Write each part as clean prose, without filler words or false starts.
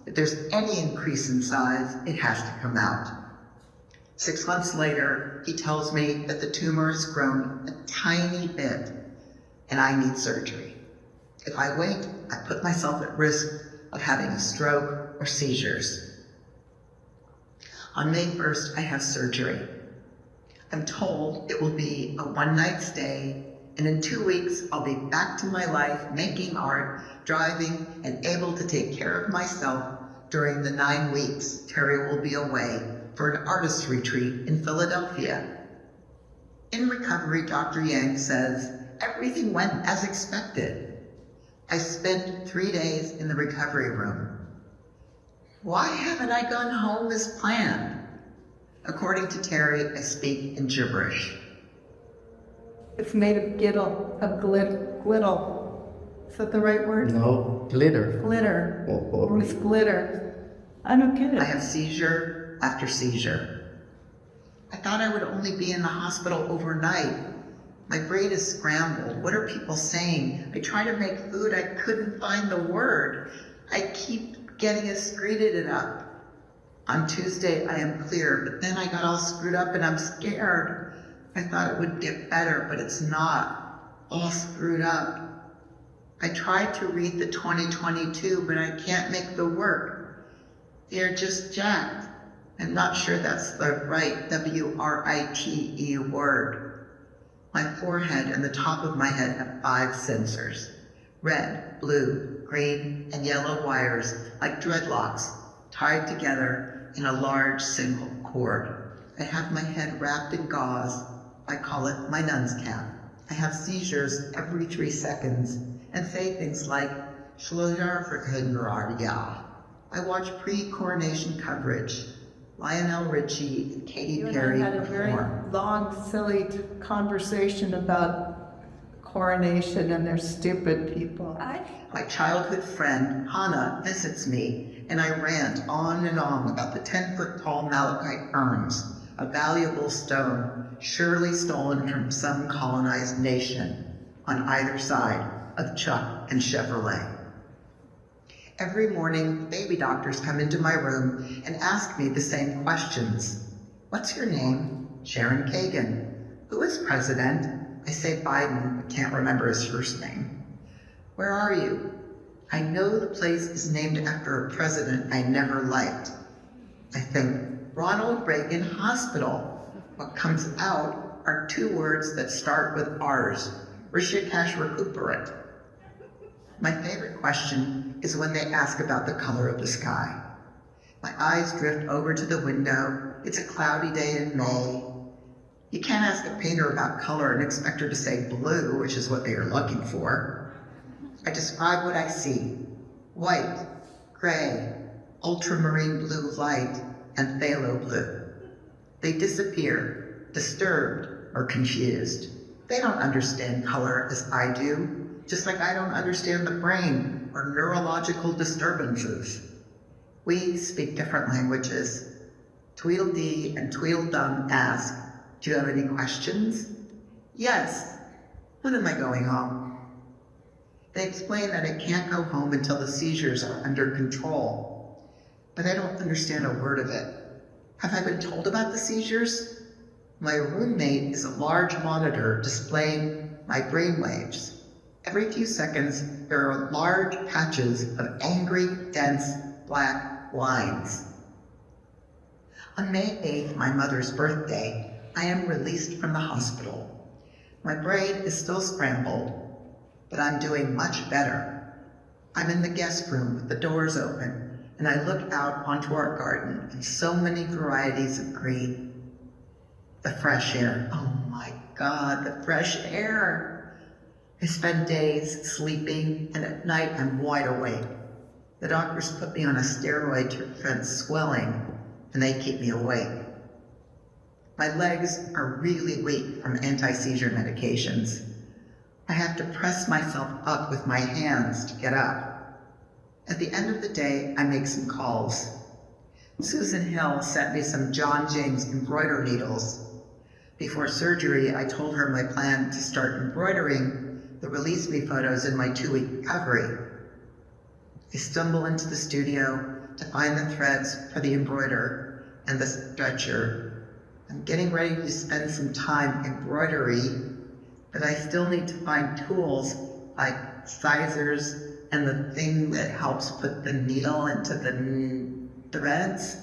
If there's any increase in size, it has to come out. 6 months later, he tells me that the tumor has grown a tiny bit and I need surgery. If I wait, I put myself at risk of having a stroke or seizures. On May 1st, I have surgery. I'm told it will be a one-night stay, and in 2 weeks, I'll be back to my life, making art, driving, and able to take care of myself during the 9 weeks Terry will be away for an artist retreat in Philadelphia. In recovery, Dr. Yang says, everything went as expected. I spent 3 days in the recovery room. Why haven't I gone home as planned? According to Terry, I speak in gibberish. It's made of glittle. Is that the right word? No, glitter. Glitter. Oh. It's glitter. I don't get it. I have seizure after seizure. I thought I would only be in the hospital overnight. My brain is scrambled. What are people saying? I try to make food. I couldn't find the word. I keep getting it up. On Tuesday, I am clear, but then I got all screwed up and I'm scared. I thought it would get better, but it's not. All screwed up. I tried to read the 2022, but I can't make the work. They're just jacked. I'm not sure that's the right W-R-I-T-E word. My forehead and the top of my head have 5 sensors. Red, blue, green, and yellow wires, like dreadlocks, tied together in a large single cord. I have my head wrapped in gauze. I call it my nun's cap. I have seizures every 3 seconds and say things like, I watch pre-coronation coverage. Lionel Richie and Katy Perry You and I had a very long, silly conversation about coronation and their stupid people. My childhood friend, Hannah, visits me, and I rant on and on about the 10-foot-tall malachite urns, a valuable stone surely stolen from some colonized nation, on either side of Chuck and Chevrolet. Every morning, baby doctors come into my room and ask me the same questions. What's your name? Sharon Kagan. Who is president? I say Biden, but can't remember his first name. Where are you? I know the place is named after a president I never liked. I think, Ronald Reagan Hospital. What comes out are 2 words that start with R's, Rishikesh Recuperate. My favorite question is when they ask about the color of the sky. My eyes drift over to the window. It's a cloudy day in May. You can't ask a painter about color and expect her to say blue, which is what they are looking for. I describe what I see. White, gray, ultramarine blue light, and phthalo blue. They disappear, disturbed or confused. They don't understand color as I do, just like I don't understand the brain or neurological disturbances. We speak different languages. Tweedledee and Tweedledum ask, do you have any questions? Yes. When am I going home? They explain that I can't go home until the seizures are under control, but I don't understand a word of it. Have I been told about the seizures? My roommate is a large monitor displaying my brainwaves. Every few seconds, there are large patches of angry, dense, black lines. On May 8th, my mother's birthday, I am released from the hospital. My brain is still scrambled, but I'm doing much better. I'm in the guest room with the doors open, and I look out onto our garden and so many varieties of green. The fresh air, oh my God, the fresh air. I spend days sleeping, and at night I'm wide awake. The doctors put me on a steroid to prevent swelling, and they keep me awake. My legs are really weak from anti-seizure medications. I have to press myself up with my hands to get up. At the end of the day, I make some calls. Susan Hill sent me some John James embroider needles. Before surgery, I told her my plan to start embroidering the release me photos in my 2-week recovery. I stumble into the studio to find the threads for the embroider and the stretcher. I'm getting ready to spend some time embroidery, but I still need to find tools like sizers and the thing that helps put the needle into the threads.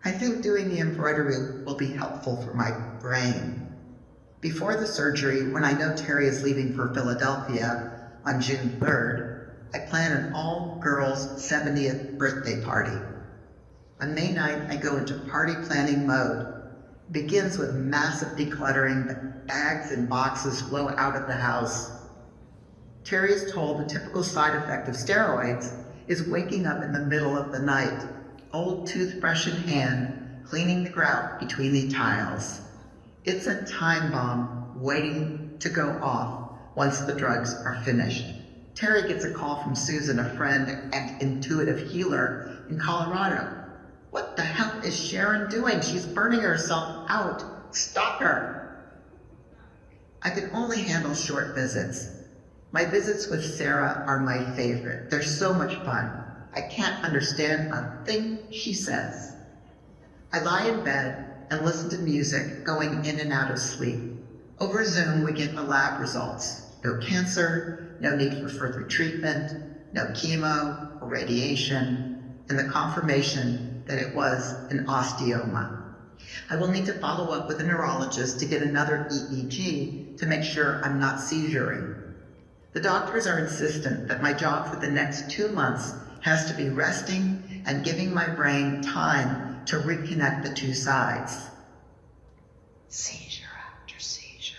I think doing the embroidery will be helpful for my brain. Before the surgery, when I know Terry is leaving for Philadelphia on June 3rd, I plan an all-girls 70th birthday party. On May 9th, I go into party planning mode. It begins with massive decluttering, but bags and boxes flow out of the house. Terry is told the typical side effect of steroids is waking up in the middle of the night, old toothbrush in hand, cleaning the grout between the tiles. It's a time bomb waiting to go off once the drugs are finished. Terry gets a call from Susan, a friend and intuitive healer in Colorado. What the hell is Sharon doing? She's burning herself out. Stop her. I can only handle short visits. My visits with Sarah are my favorite. They're so much fun. I can't understand a thing she says. I lie in bed and listen to music, going in and out of sleep. Over Zoom, we get the lab results. No cancer, no need for further treatment, no chemo or radiation, and the confirmation that it was an osteoma. I will need to follow up with a neurologist to get another EEG to make sure I'm not seizuring. The doctors are insistent that my job for the next 2 months has to be resting and giving my brain time to reconnect the two sides. Seizure after seizure.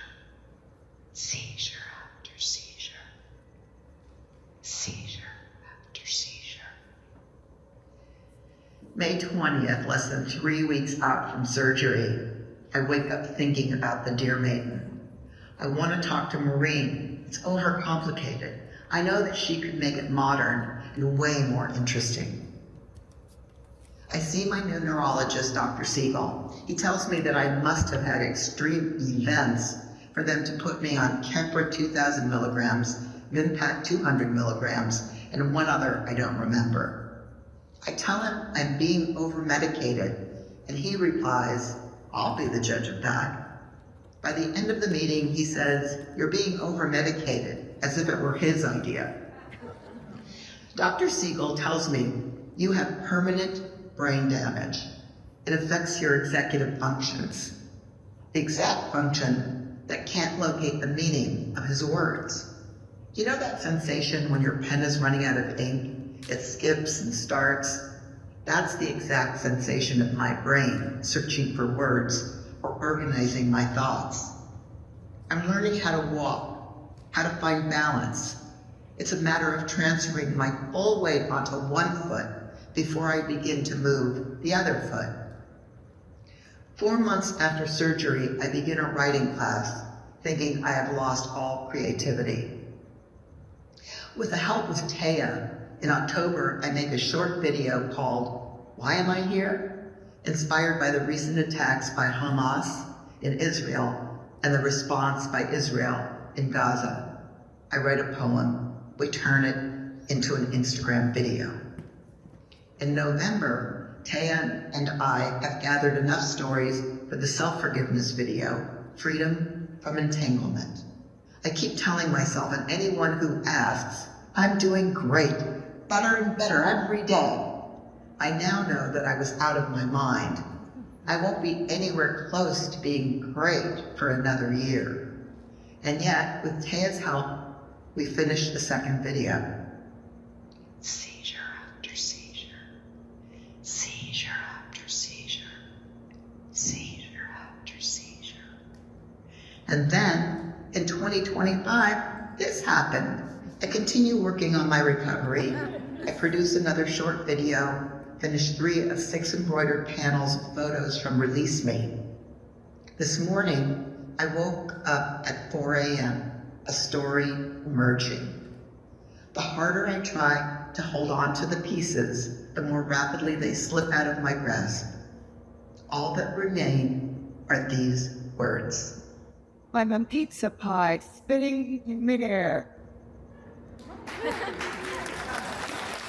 Seizure after seizure. Seizure after seizure. May 20th, less than 3 weeks out from surgery, I wake up thinking about the dear maiden. I want to talk to Maureen. It's overcomplicated. I know that she could make it modern and way more interesting. I see my new neurologist, Dr. Siegel. He tells me that I must have had extreme events for them to put me on Keppra 2,000 milligrams, Vinpac 200 milligrams, and one other I don't remember. I tell him I'm being over-medicated, and he replies, I'll be the judge of that. By the end of the meeting, he says, you're being over-medicated, as if it were his idea. Dr. Siegel tells me, you have permanent brain damage. It affects your executive functions. The exact function that can't locate the meaning of his words. You know that sensation when your pen is running out of ink? It skips and starts. That's the exact sensation of my brain, searching for words or organizing my thoughts. I'm learning how to walk, how to find balance. It's a matter of transferring my full weight onto one foot before I begin to move the other foot. 4 months after surgery, I begin a writing class, thinking I have lost all creativity. With the help of Taya, in October, I make a short video called Why Am I Here? Inspired by the recent attacks by Hamas in Israel and the response by Israel in Gaza. I write a poem. We turn it into an Instagram video. In November, Taya and I have gathered enough stories for the self-forgiveness video, Freedom from Entanglement. I keep telling myself and anyone who asks, I'm doing great, better and better every day. I now know that I was out of my mind. I won't be anywhere close to being great for another year. And yet, with Taya's help, we finished the second video. Seizure after seizure. Seizure after seizure. Seizure after seizure. And then, in 2025, this happened. I continue working on my recovery. I produced another short video, finished 3 of 6 embroidered panels of photos from Release Me. This morning, I woke up at 4 a.m., a story emerging. The harder I try to hold on to the pieces, the more rapidly they slip out of my grasp. All that remain are these words. I'm a pizza pie spinning in midair.